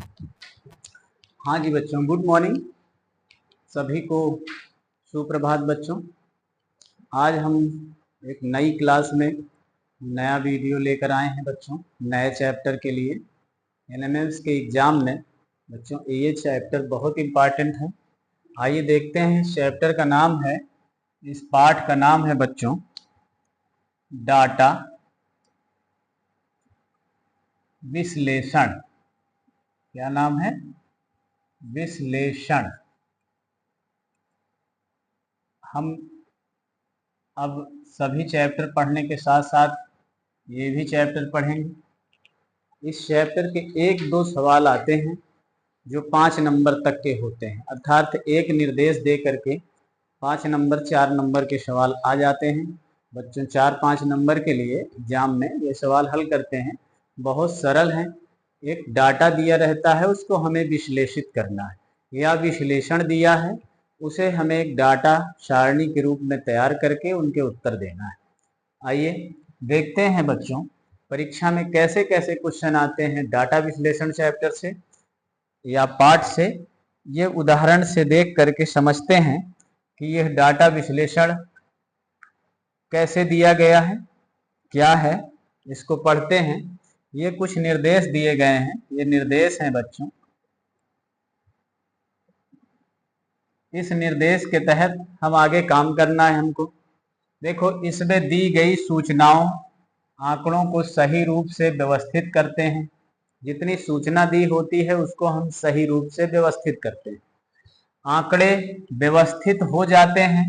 हाँ जी बच्चों, good morning. सभी को सुप्रभात बच्चों। आज हम एक नई क्लास में नया वीडियो लेकर आए हैं बच्चों, नए चैप्टर के लिए। एनएमएस के एग्ज़ाम में बच्चों ये चैप्टर बहुत इम्पॉर्टेंट है। आइए देखते हैं। इस चैप्टर का नाम है, इस पाठ का नाम है बच्चों डाटा विश्लेषण। क्या नाम है? विश्लेषण। हम अब सभी चैप्टर पढ़ने के साथ साथ ये भी चैप्टर पढ़ेंगे। इस चैप्टर के एक दो सवाल आते हैं जो 5 नंबर तक के होते हैं, अर्थात एक निर्देश दे करके 5 नंबर 4 नंबर के सवाल आ जाते हैं। बच्चों 4-5 नंबर के लिए एग्जाम में ये सवाल हल करते हैं, बहुत सरल हैं। एक डाटा दिया रहता है, उसको हमें विश्लेषित करना है, या विश्लेषण दिया है उसे हमें एक डाटा सारणी के रूप में तैयार करके उनके उत्तर देना है। आइए देखते हैं बच्चों परीक्षा में कैसे कैसे क्वेश्चन आते हैं डाटा विश्लेषण चैप्टर से या पाठ से। ये उदाहरण से देख करके समझते हैं कि यह डाटा विश्लेषण कैसे दिया गया है, क्या है। इसको पढ़ते हैं। ये कुछ निर्देश दिए गए हैं, ये निर्देश हैं बच्चों। इस निर्देश के तहत हम आगे काम करना है हमको। देखो, इसमें दी गई सूचनाओं आंकड़ों को सही रूप से व्यवस्थित करते हैं। जितनी सूचना दी होती है उसको हम सही रूप से व्यवस्थित करते हैं। आंकड़े व्यवस्थित हो जाते हैं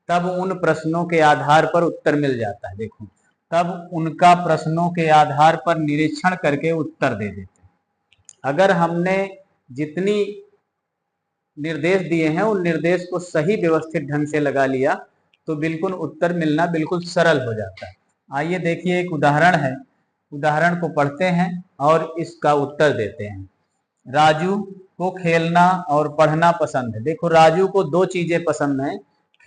तब उन प्रश्नों के आधार पर उत्तर मिल जाता है। देखो, तब उनका प्रश्नों के आधार पर निरीक्षण करके उत्तर दे देते हैं। अगर हमने जितनी निर्देश दिए हैं उन निर्देश को सही व्यवस्थित ढंग से लगा लिया तो बिल्कुल उत्तर मिलना बिल्कुल सरल हो जाता है। आइए देखिए, एक उदाहरण है, उदाहरण को पढ़ते हैं और इसका उत्तर देते हैं। राजू को खेलना और पढ़ना पसंद है। देखो, राजू को 2 चीजें पसंद हैं,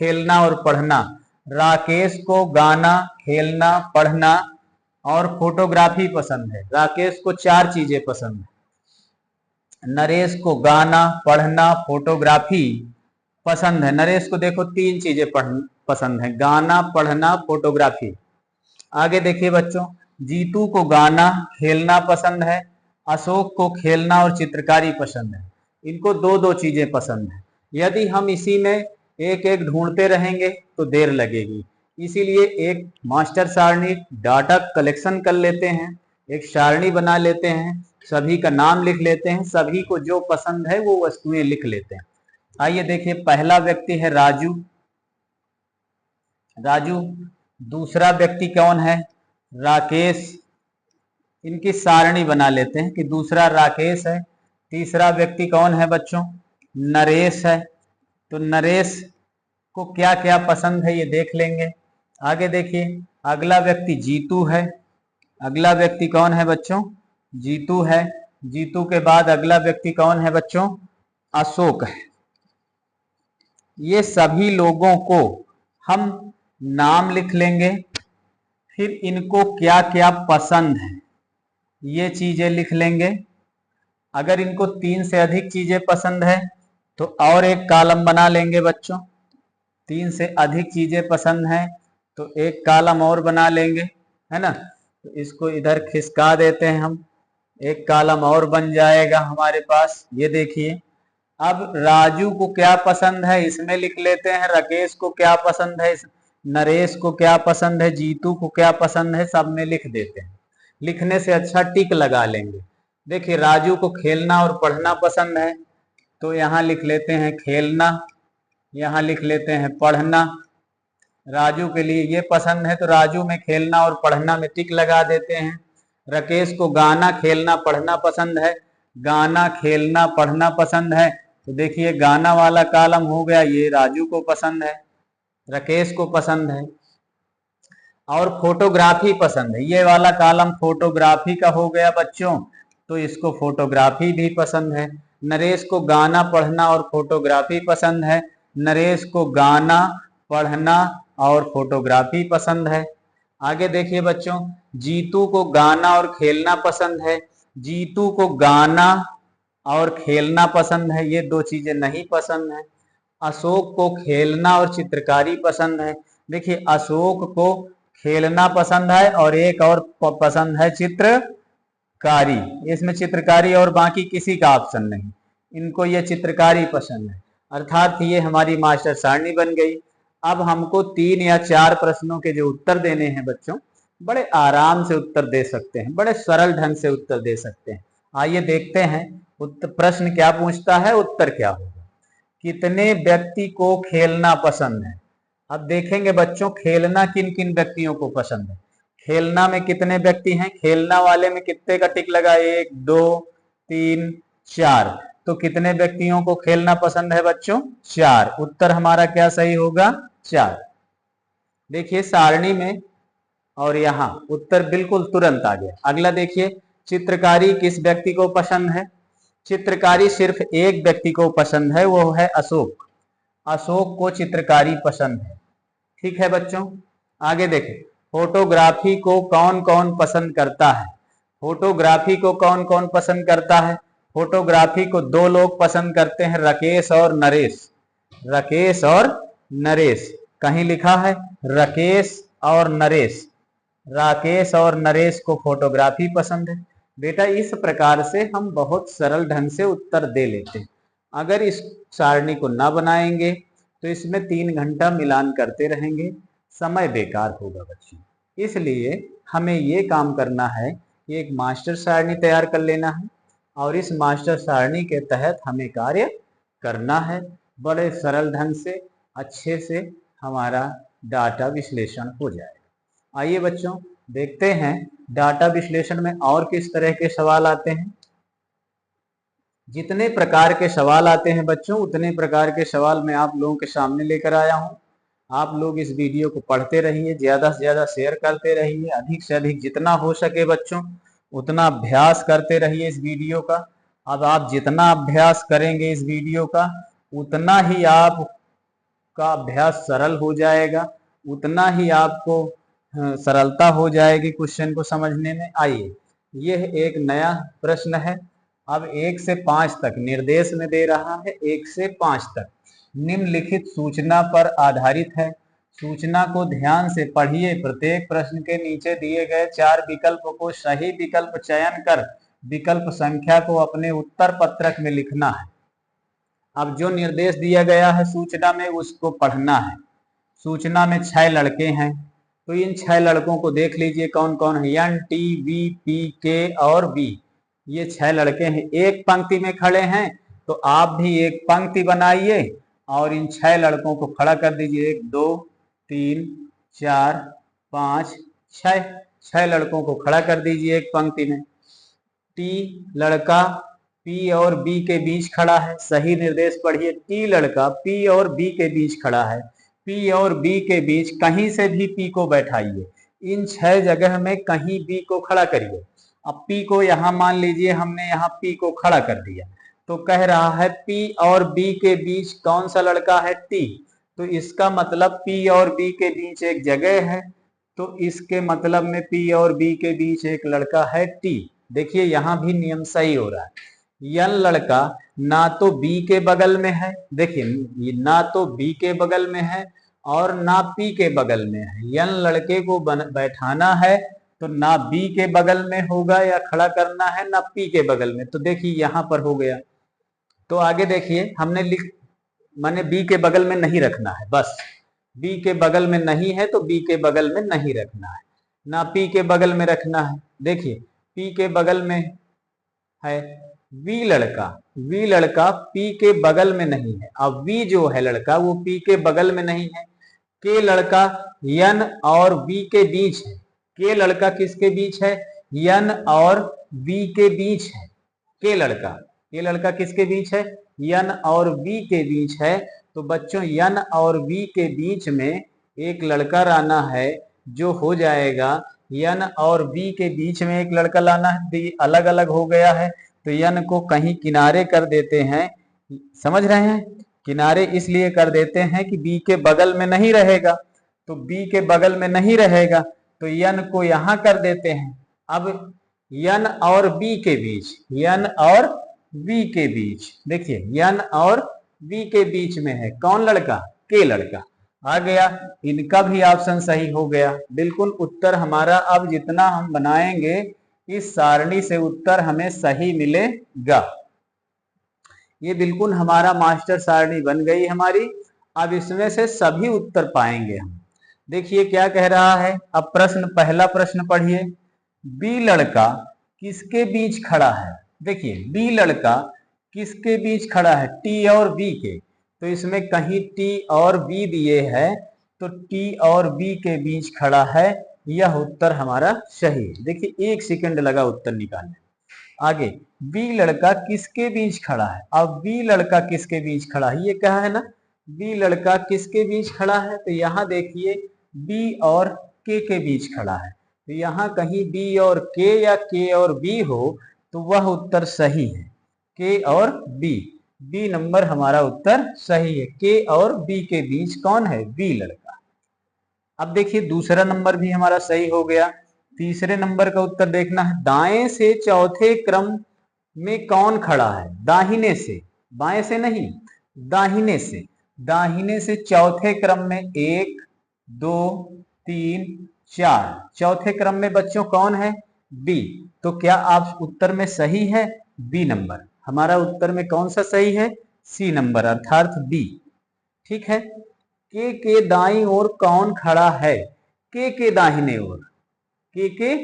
खेलना और पढ़ना। राकेश को गाना, खेलना, पढ़ना और फोटोग्राफी पसंद है। राकेश को 4 चीजें पसंद है। नरेश को गाना, पढ़ना, फोटोग्राफी पसंद है। नरेश को देखो 3 चीजें पसंद है, गाना, पढ़ना, फोटोग्राफी। आगे देखिए बच्चों, जीतू को गाना, खेलना पसंद है। अशोक को खेलना और चित्रकारी पसंद है। इनको 2-2 चीजें पसंद है। यदि हम इसी में एक एक ढूंढते रहेंगे तो देर लगेगी, इसीलिए एक मास्टर सारणी डाटा कलेक्शन कर लेते हैं, एक सारणी बना लेते हैं, सभी का नाम लिख लेते हैं, सभी को जो पसंद है वो वस्तुएं लिख लेते हैं। आइए देखिए, पहला व्यक्ति है राजू। राजू। दूसरा व्यक्ति कौन है? राकेश। इनकी सारणी बना लेते हैं कि दूसरा राकेश है। तीसरा व्यक्ति कौन है बच्चों? नरेश है। तो नरेश को क्या क्या पसंद है ये देख लेंगे। आगे देखिए, अगला व्यक्ति जीतू है। अगला व्यक्ति कौन है बच्चों? जीतू है। जीतू के बाद अगला व्यक्ति कौन है बच्चों? अशोक है। ये सभी लोगों को हम नाम लिख लेंगे, फिर इनको क्या क्या पसंद है ये चीजें लिख लेंगे। अगर इनको 3 से अधिक चीजें पसंद है तो और एक कॉलम बना लेंगे बच्चों। 3 से अधिक चीजें पसंद हैं तो एक कॉलम और बना लेंगे, है ना। तो इसको इधर खिसका देते हैं हम, एक कॉलम और बन जाएगा हमारे पास। ये देखिए, अब राजू को क्या पसंद है इसमें लिख लेते हैं, राकेश को क्या पसंद है, नरेश को क्या पसंद है, जीतू को क्या पसंद है, सब में लिख देते हैं। लिखने से अच्छा टिक लगा लेंगे। देखिए, राजू को खेलना और पढ़ना पसंद है तो यहाँ लिख लेते हैं खेलना, यहाँ लिख लेते हैं पढ़ना। राजू के लिए ये पसंद है तो राजू में खेलना और पढ़ना में टिक लगा देते हैं। राकेश को गाना, खेलना, पढ़ना पसंद है, गाना, खेलना, पढ़ना पसंद है तो देखिए गाना वाला कॉलम हो गया, ये राजू को पसंद है, राकेश को पसंद है। और फोटोग्राफी पसंद है, ये वाला कॉलम फोटोग्राफी का हो गया बच्चों, तो इसको फोटोग्राफी भी पसंद है। नरेश को गाना, पढ़ना और फोटोग्राफी पसंद है। नरेश को गाना, पढ़ना और फोटोग्राफी पसंद है। आगे देखिए बच्चों, जीतू को गाना और खेलना पसंद है। जीतू को गाना और खेलना पसंद है, ये दो चीजें नहीं पसंद है। अशोक को खेलना और चित्रकारी पसंद है। देखिए अशोक को खेलना पसंद है और एक और पसंद है चित्रकारी। इसमें चित्रकारी और बाकी किसी का ऑप्शन नहीं, इनको ये चित्रकारी पसंद है। अर्थात ये हमारी मास्टर सारणी बन गई। अब हमको 3 या 4 प्रश्नों के जो उत्तर देने हैं बच्चों, बड़े आराम से उत्तर दे सकते हैं, बड़े सरल ढंग से उत्तर दे सकते हैं। आइए देखते हैं उत्तर प्रश्न क्या पूछता है, उत्तर क्या होगा। कितने व्यक्ति को खेलना पसंद है। अब देखेंगे बच्चों खेलना किन किन व्यक्तियों को पसंद है। खेलना में कितने व्यक्ति हैं, खेलना वाले में कितने का टिक लगा, 1 2 3 4। तो कितने व्यक्तियों को खेलना पसंद है बच्चों, 4। उत्तर हमारा क्या सही होगा, 4। देखिए सारणी में और यहाँ उत्तर बिल्कुल तुरंत आ गया। अगला देखिए, चित्रकारी किस व्यक्ति को पसंद है। चित्रकारी सिर्फ एक व्यक्ति को पसंद है, वो है अशोक। अशोक को चित्रकारी पसंद है। ठीक है बच्चों, आगे देखें, फोटोग्राफी को कौन कौन पसंद करता है। फोटोग्राफी को कौन कौन पसंद करता है। फोटोग्राफी को 2 लोग पसंद करते हैं, राकेश और नरेश। राकेश और नरेश, कहीं लिखा है राकेश और नरेश। राकेश और नरेश को फोटोग्राफी पसंद है। बेटा इस प्रकार से हम बहुत सरल ढंग से उत्तर दे लेते हैं। अगर इस सारणी को ना बनाएंगे तो इसमें 3 घंटा मिलान करते रहेंगे, समय बेकार होगा बच्चों। इसलिए हमें ये काम करना है कि एक मास्टर सारणी तैयार कर लेना है और इस मास्टर सारणी के तहत हमें कार्य करना है। बड़े सरल ढंग से अच्छे से हमारा डाटा विश्लेषण हो जाएगा। आइए बच्चों देखते हैं डाटा विश्लेषण में और किस तरह के सवाल आते हैं। जितने प्रकार के सवाल आते हैं बच्चों, उतने प्रकार के सवाल मैं आप लोगों के सामने लेकर आया हूं। आप लोग इस वीडियो को पढ़ते रहिए, ज्यादा से ज्यादा शेयर करते रहिए, अधिक से अधिक जितना हो सके बच्चों उतना अभ्यास करते रहिए इस वीडियो का। अब आप जितना अभ्यास करेंगे इस वीडियो का, उतना ही आपका अभ्यास सरल हो जाएगा, उतना ही आपको सरलता हो जाएगी क्वेश्चन को समझने में। आइए, यह एक नया प्रश्न है। अब 1 से 5 तक निर्देश में दे रहा है, 1 से 5 तक निम्नलिखित सूचना पर आधारित है। सूचना को ध्यान से पढ़िए। प्रत्येक प्रश्न के नीचे दिए गए 4 विकल्प को सही विकल्प चयन कर विकल्प संख्या को अपने उत्तर पत्रक में लिखना है। अब जो निर्देश दिया गया है सूचना में उसको पढ़ना है। सूचना में 6 लड़के हैं, तो इन 6 लड़कों को देख लीजिए कौन कौन है। एन, टी, वी, पी, के और वी, ये 6 लड़के हैं, एक पंक्ति में खड़े हैं। तो आप भी एक पंक्ति बनाइए और इन 6 लड़कों को खड़ा कर दीजिए। 1 2 3 4 5 6, 6 लड़कों को खड़ा कर दीजिए एक पंक्ति में। टी लड़का पी और बी के बीच खड़ा है, सही निर्देश पढ़िए। टी लड़का पी और बी के बीच खड़ा है। पी और बी के बीच कहीं से भी पी को बैठाइए, इन 6 जगह में कहीं बी को खड़ा करिए। अब पी को यहां मान लीजिए हमने यहां पी को खड़ा कर दिया, तो कह रहा है पी और बी के बीच कौन सा लड़का है, टी। तो इसका मतलब पी और बी के बीच एक जगह है, तो इसके मतलब में पी और बी के बीच एक लड़का है टी। देखिए यहां भी नियम सही हो रहा है। यन लड़का ना तो बी के बगल में है, देखिए ना तो बी के बगल में है और ना पी के बगल में है। यन लड़के को बैठाना है तो ना बी के बगल में होगा या खड़ा करना है, ना पी के बगल में। तो देखिए यहां पर हो गया। तो आगे देखिए हमने माने बी के बगल में नहीं रखना है, बस बी के बगल में नहीं है तो बी के बगल में नहीं रखना है, ना पी के बगल में रखना है। देखिए पी के बगल में है वी लड़का, वी लड़का पी के बगल में नहीं है। अब वी जो है लड़का वो पी के बगल में नहीं है। के लड़का यन और वी के बीच है। के लड़का किसके बीच है, यन और वी के बीच है। के लड़का किसके बीच है, यन और वी के बीच है। तो बच्चों यन और वी के बीच में एक लड़का लाना है, जो हो जाएगा यन और वी के बीच में एक लड़का लाना है। अलग अलग हो गया है तो यन को कहीं किनारे कर देते हैं, समझ रहे हैं। किनारे इसलिए कर देते हैं कि बी के बगल में नहीं रहेगा, तो बी के बगल में नहीं रहेगा तो यन को यहां कर देते हैं। अब यन और बी के बीच, यन और वी के बीच। देखिए यन और वी के बीच में है कौन लड़का, के लड़का। आ गया, इनका भी ऑप्शन सही हो गया। बिल्कुल उत्तर हमारा अब जितना हम बनाएंगे इस सारणी से उत्तर हमें सही मिलेगा। ये बिल्कुल हमारा मास्टर सारणी बन गई हमारी। अब इसमें से सभी उत्तर पाएंगे हम। देखिए क्या कह रहा है। अब प्रश्न, पहला प्रश्न पढ़िए। बी लड़का किसके बीच खड़ा है। देखिए बी लड़का किसके बीच खड़ा है, टी और बी के। तो इसमें कहीं टी और बी दिए है, तो टी और बी के बीच खड़ा है। यह उत्तर हमारा सही है। देखिए 1 सेकंड लगा उत्तर निकालने। आगे, बी लड़का किसके बीच खड़ा है। अब बी लड़का किसके बीच खड़ा है, ये कहा है ना, बी लड़का किसके बीच खड़ा है। तो यहाँ देखिए बी और के बीच खड़ा है। तो यहाँ कहीं बी और के या के और बी हो तो वह उत्तर सही है, के और बी। बी नंबर हमारा उत्तर सही है। के और बी के बीच कौन है, बी लड़का। अब देखिए दूसरा नंबर भी हमारा सही हो गया। तीसरे नंबर का उत्तर देखना है। दाएं से चौथे क्रम में कौन खड़ा है। दाहिने से, बाएं से नहीं, दाहिने से। दाहिने से चौथे क्रम में 1 2 3 4, चौथे क्रम में बच्चों कौन है, बी। तो क्या आप उत्तर में सही है, बी नंबर। हमारा उत्तर में कौन सा सही है, सी नंबर अर्थात बी। ठीक है। के दाईं ओर कौन खड़ा है, के दाहिने ओर, के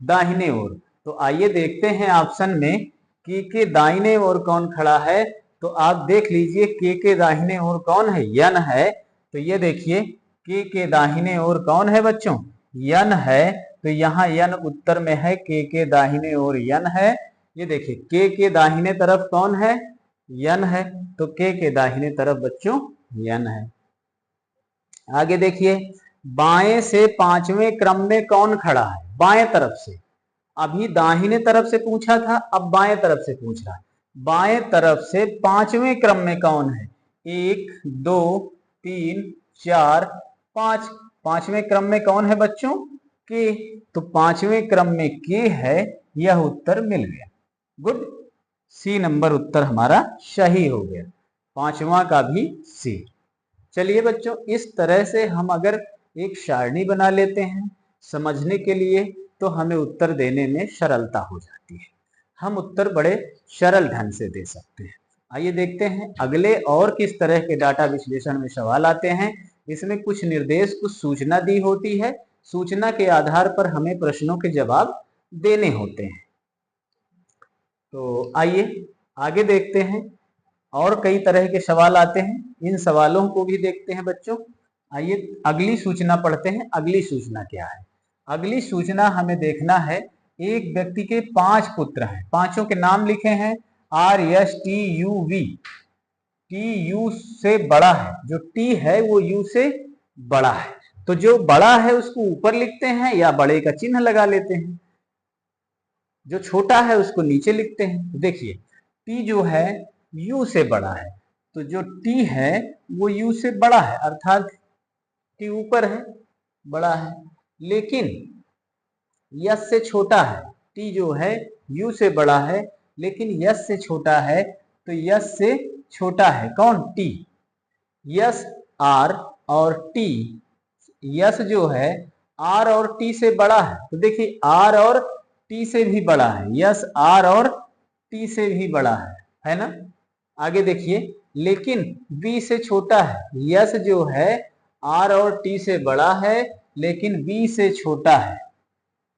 दाहिने ओर। तो आइए देखते हैं ऑप्शन में के दाहिने ओर कौन खड़ा है। तो आप देख लीजिए के दाहिने ओर कौन है, यन है। तो ये देखिए के दाहिने ओर कौन है बच्चों, यन है। तो यहाँ यन उत्तर में है, के दाहिने ओर यन है। ये देखिए के दाहिने तरफ कौन है, यन है। तो के दाहिने तरफ बच्चों यन है। आगे देखिए, बाएं से पांचवें क्रम में कौन खड़ा है, बाएं तरफ से। अभी दाहिने तरफ से पूछा था, अब बाएं तरफ से पूछ रहा है। बाएं तरफ से पांचवें क्रम में कौन है, 1 2 3 4 5। पांचवें क्रम में कौन है बच्चों, के। तो पांचवें क्रम में के है, यह उत्तर मिल गया। गुड, सी नंबर उत्तर हमारा सही हो गया, पांचवा का भी सी। चलिए बच्चों, इस तरह से हम अगर एक सारणी बना लेते हैं समझने के लिए, तो हमें उत्तर देने में सरलता हो जाती है। हम उत्तर बड़े सरल ढंग से दे सकते हैं। आइए देखते हैं अगले और किस तरह के डाटा विश्लेषण में सवाल आते हैं। इसमें कुछ निर्देश, कुछ सूचना दी होती है। सूचना के आधार पर हमें प्रश्नों के जवाब देने होते हैं। तो आइए आगे देखते हैं। और कई तरह के सवाल आते हैं, इन सवालों को भी देखते हैं बच्चों। आइए अगली सूचना पढ़ते हैं। अगली सूचना क्या है, अगली सूचना हमें देखना है। एक व्यक्ति के 5 पुत्र हैं, पांचों के नाम लिखे हैं RSTUV। टी यू से बड़ा है, जो टी है वो यू से बड़ा है। तो जो बड़ा है उसको ऊपर लिखते हैं या बड़े का चिन्ह लगा लेते हैं, जो छोटा है उसको नीचे लिखते हैं। देखिए टी जो है यू से बड़ा है, तो जो टी है वो यू से बड़ा है, अर्थात टी ऊपर है, बड़ा है। लेकिन यस से छोटा है। टी जो है यू से बड़ा है, लेकिन यस से छोटा है। तो यस से छोटा है कौन, टी। यस आर और टी, यस जो है आर और टी से बड़ा है। तो देखिए आर और टी से भी बड़ा है, यस आर और टी से भी बड़ा है ना। आगे देखिए, लेकिन बी से छोटा है। यस जो है आर और टी से बड़ा है, लेकिन बी से छोटा है।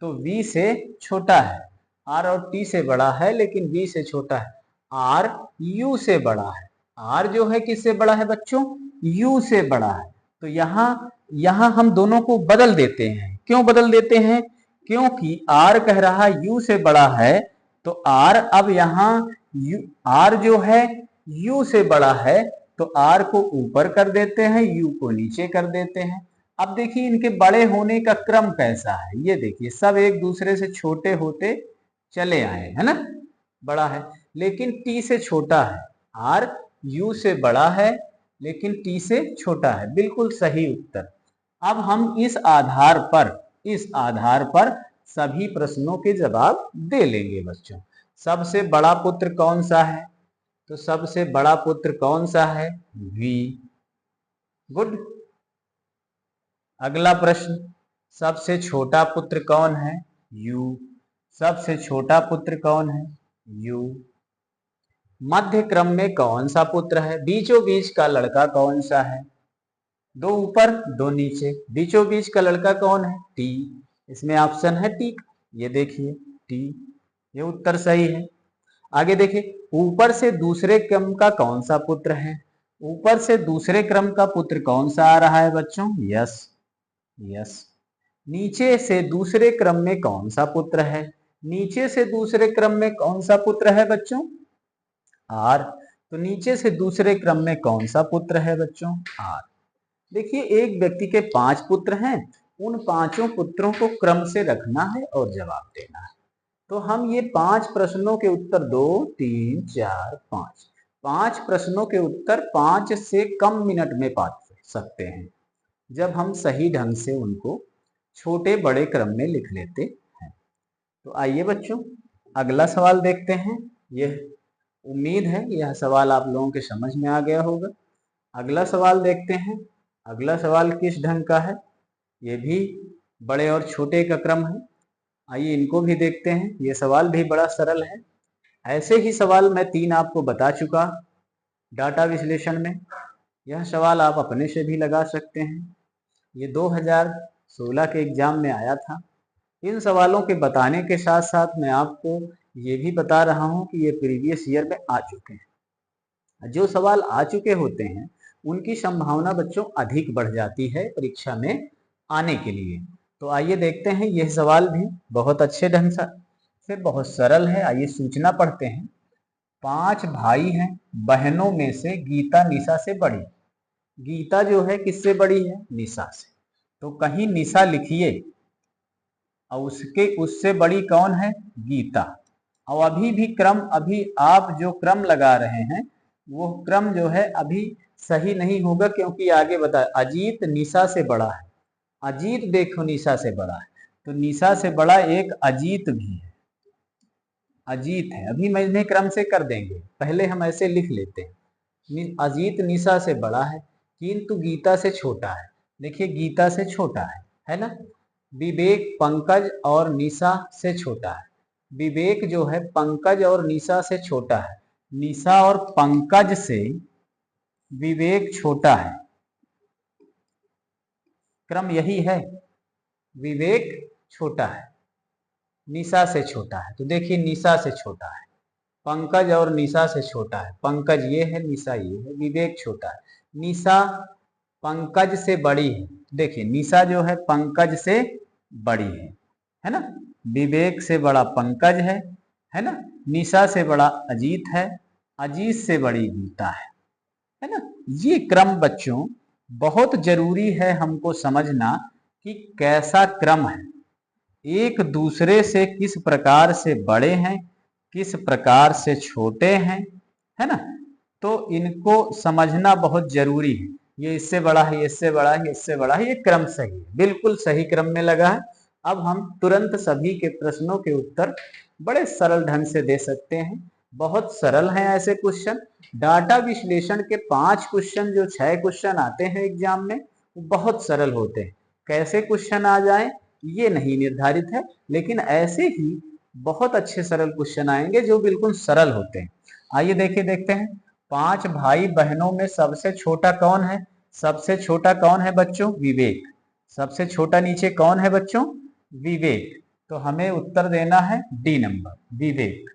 तो बी से छोटा है, आर और टी से बड़ा है लेकिन बी से छोटा है। आर यू से बड़ा है। आर जो है किससे बड़ा है बच्चों, यू से बड़ा है। तो यहां हम दोनों को बदल देते हैं। क्यों बदल देते हैं, क्योंकि आर कह रहा यू से बड़ा है। तो आर अब यहाँ आर जो है यू से बड़ा है, तो आर को ऊपर कर देते हैं, यू को नीचे कर देते हैं। अब देखिए इनके बड़े होने का क्रम कैसा है। ये देखिए सब एक दूसरे से छोटे होते चले आए, है ना। बड़ा है लेकिन टी से छोटा है, आर यू से बड़ा है लेकिन टी से छोटा है। बिल्कुल सही उत्तर। अब हम इस आधार पर सभी प्रश्नों के जवाब दे लेंगे बच्चों। सबसे बड़ा पुत्र कौन सा है? तो सबसे बड़ा पुत्र कौन सा है? वी। गुड। अगला प्रश्न, सबसे छोटा पुत्र कौन है? यू। सबसे छोटा पुत्र कौन है? यू। मध्य क्रम में कौन सा पुत्र है? बीचों बीच का लड़का कौन सा है? दो ऊपर दो नीचे, बीचों बीच का लड़का कौन है? टी। इसमें ऑप्शन है टी। ये देखिए टी, ये उत्तर सही है। आगे देखिए, ऊपर से दूसरे क्रम का कौन सा पुत्र है? ऊपर से दूसरे क्रम का पुत्र कौन सा आ रहा है बच्चों? Yes, yes. नीचे से दूसरे क्रम में कौन सा पुत्र है? नीचे से दूसरे क्रम में कौन सा पुत्र है बच्चों? आर। तो नीचे से दूसरे क्रम में कौन सा पुत्र है बच्चों? आर। देखिए, एक व्यक्ति के 5 पुत्र हैं, उन पांचों पुत्रों को क्रम से रखना है और जवाब देना है। तो हम ये 5 प्रश्नों के उत्तर 2, 3, 4, 5, 5 प्रश्नों के उत्तर 5 से कम मिनट में पा सकते हैं जब हम सही ढंग से उनको छोटे बड़े क्रम में लिख लेते हैं। तो आइए बच्चों, अगला सवाल देखते हैं। यह उम्मीद है यह सवाल आप लोगों के समझ में आ गया होगा। अगला सवाल देखते हैं। अगला सवाल किस ढंग का है? ये भी बड़े और छोटे का क्रम है। आइए इनको भी देखते हैं। ये सवाल भी बड़ा सरल है। ऐसे ही सवाल मैं 3 आपको बता चुका डाटा विश्लेषण में। यह सवाल आप अपने से भी लगा सकते हैं। ये 2016 के एग्जाम में आया था। इन सवालों के बताने के साथ साथ मैं आपको ये भी बता रहा हूँ कि ये प्रीवियस ईयर में आ चुके हैं। जो सवाल आ चुके होते हैं उनकी संभावना बच्चों अधिक बढ़ जाती है परीक्षा में आने के लिए। तो आइए देखते हैं। यह सवाल भी बहुत अच्छे ढंग से बहुत सरल है। आइए सूचना पढ़ते हैं। 5 भाई हैं, बहनों में से गीता निशा से बड़ी। गीता जो है किससे बड़ी है? निशा से। तो कहीं निशा लिखिए और उससे बड़ी कौन है? गीता। और अभी भी क्रम, अभी आप जो क्रम लगा रहे हैं वो क्रम जो है अभी सही नहीं होगा, क्योंकि आगे बताए अजीत निशा से बड़ा है। अजीत देखो निशा से बड़ा है, तो निशा से बड़ा एक अजीत भी है। अजीत है, अभी मैं इन्हें क्रम से कर देंगे, पहले हम ऐसे लिख लेते हैं। अजीत निशा से बड़ा है किंतु गीता से छोटा है। देखिए गीता से छोटा है ना। विवेक पंकज और निशा से छोटा है। विवेक जो है पंकज और निशा से छोटा है। निशा और पंकज से विवेक छोटा है। क्रम यही है, विवेक छोटा है, निशा से छोटा है। तो देखिए निशा से छोटा है, पंकज और निशा से छोटा है। पंकज ये है, निशा ये है, विवेक छोटा है। निशा पंकज से बड़ी है। देखिए निशा जो है पंकज से बड़ी है ना। विवेक से बड़ा पंकज है ना। निशा से बड़ा अजीत है, अजीत से बड़ी गीता है ना। ये क्रम बच्चों बहुत जरूरी है हमको समझना कि कैसा क्रम है, एक दूसरे से किस प्रकार से बड़े हैं, किस प्रकार से छोटे हैं, है ना। तो इनको समझना बहुत जरूरी है। ये इससे बड़ा है, ये इससे बड़ा है, ये इससे बड़ा है, ये क्रम सही है, बिल्कुल सही क्रम में लगा है। अब हम तुरंत सभी के प्रश्नों के उत्तर बड़े सरल ढंग से दे सकते हैं। बहुत सरल हैं ऐसे क्वेश्चन। डाटा विश्लेषण के 5 क्वेश्चन, जो 6 क्वेश्चन आते हैं एग्जाम में, वो बहुत सरल होते हैं। कैसे क्वेश्चन आ जाए ये नहीं निर्धारित है, लेकिन ऐसे ही बहुत अच्छे सरल क्वेश्चन आएंगे जो बिल्कुल सरल होते हैं। आइए देखते हैं। 5 भाई बहनों में सबसे छोटा कौन है? सबसे छोटा कौन है बच्चों? विवेक। सबसे छोटा नीचे कौन है बच्चों? विवेक। तो हमें उत्तर देना है डी नंबर, विवेक।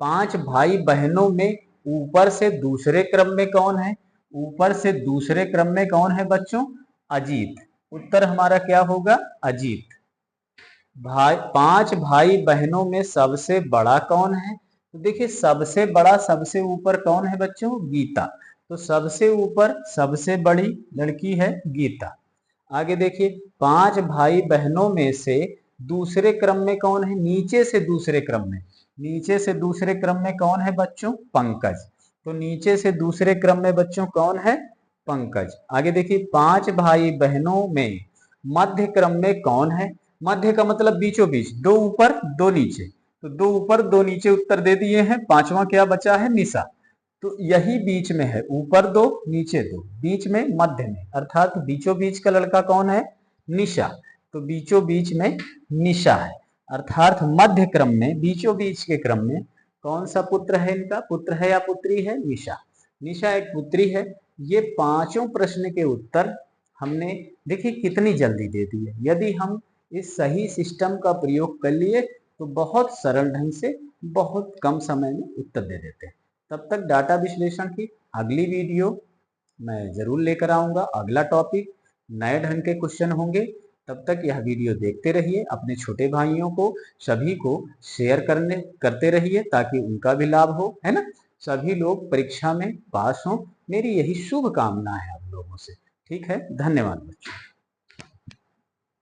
5 भाई बहनों में ऊपर से दूसरे क्रम में कौन है? ऊपर से दूसरे क्रम में कौन है बच्चों? अजीत। उत्तर हमारा क्या होगा? अजीत। 5 भाई बहनों में सबसे बड़ा कौन है? तो देखिए सबसे बड़ा, सबसे ऊपर कौन है बच्चों? गीता। तो सबसे ऊपर सबसे बड़ी लड़की है गीता। आगे देखिए 5 भाई बहनों में से दूसरे क्रम में कौन है? नीचे से दूसरे क्रम में, नीचे से दूसरे क्रम में कौन है बच्चों? पंकज। तो नीचे से दूसरे क्रम में बच्चों कौन है? पंकज। आगे देखिए 5 भाई बहनों में मध्य क्रम में कौन है? मध्य का मतलब बीचों बीच, दो ऊपर दो नीचे। तो 2 ऊपर 2 नीचे उत्तर दे दिए हैं। 5वां क्या बचा है? निशा। तो यही बीच में है, ऊपर 2 नीचे 2, बीच में मध्य में, अर्थात बीचों बीच का लड़का कौन है? निशा। तो बीचों बीच में निशा है, अर्थात मध्य क्रम में, बीचों बीच के क्रम में कौन सा पुत्र है इनका? पुत्र है या पुत्री है? निशा। निशा एक पुत्री है। ये 5 प्रश्न के उत्तर हमने देखिए कितनी जल्दी दे दिए। यदि हम इस सही सिस्टम का प्रयोग कर लिए तो बहुत सरल ढंग से बहुत कम समय में उत्तर दे देते हैं। तब तक डाटा विश्लेषण की अगली वीडियो मैं जरूर लेकर आऊंगा। अगला टॉपिक नए ढंग के क्वेश्चन होंगे। तब तक यह वीडियो देखते रहिए, अपने छोटे भाइयों को सभी को शेयर करते रहिए ताकि उनका भी लाभ हो, है ना। सभी लोग परीक्षा में पास हों, मेरी यही शुभकामना है आप लोगों से। ठीक है, धन्यवाद बच्चों।